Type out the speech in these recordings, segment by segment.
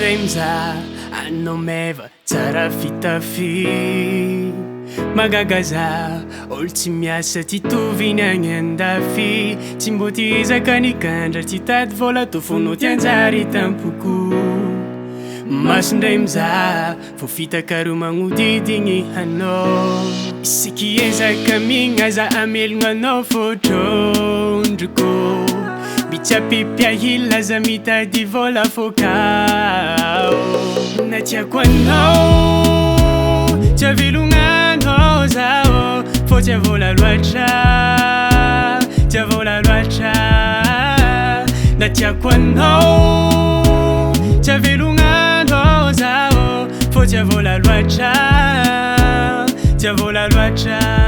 indray mizaha anao meva tsara fitafy magagaza olo tsy miasa ty toviny agny andafy tsy mbo ty izaka nikandra tsy tady vola tofonao ty anjary tampoko masindray mizaha fo fitakaro magnodidigny anao isiky ezaka mignaza amelogna anao fotrondroko Bichapipiahila mitady vola fokao na tiako anao tsy avelogna zao fô tsy avola loatra tsy avola loatra na tiako anao tsy avelogna zao fô tsy avola loatra tsy avola loatra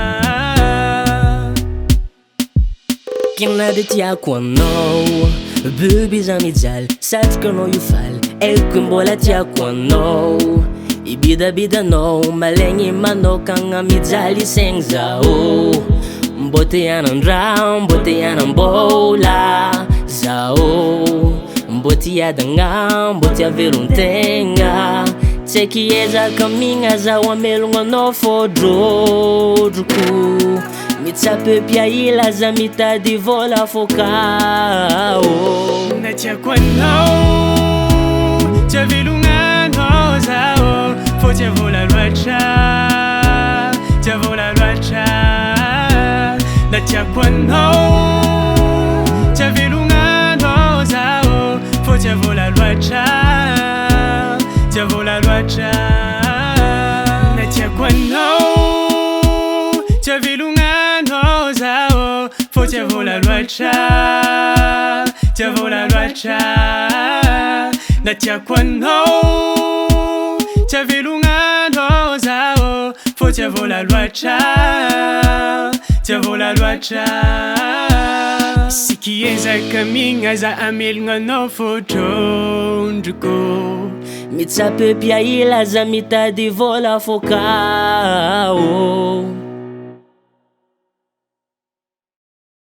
Kinade tiako anao Baby za mijaly Satrika anao io faly Eko mbola tiako anao Ibidabidanao Malegny manokagna mijaly saigny zao Mbô te hianan-drano Mbô te hianan-bola Zao Mbô te hiadagna Mbô te havelon-tegna Tsy aiky ezaka migna zao amelogna anao fôdrodroko Mitsapepiahila za mitady vola fokao na tiako anao tsy avelogna zao fô tsy avola loatra tsy avola loatra na tiako anao tsy avelogna zao fô tsy avola loatra tsy avola loatra na tiako anao tsy avelogna zao fô tsy avola loatra tsy avola loatra na tiako anao tsy avelogna zao fô tsy avola loatra tsy avola loatra isiky ezaka mignaza amelogna anao fotrondroko Mitsapepiahila za mitady vola fokao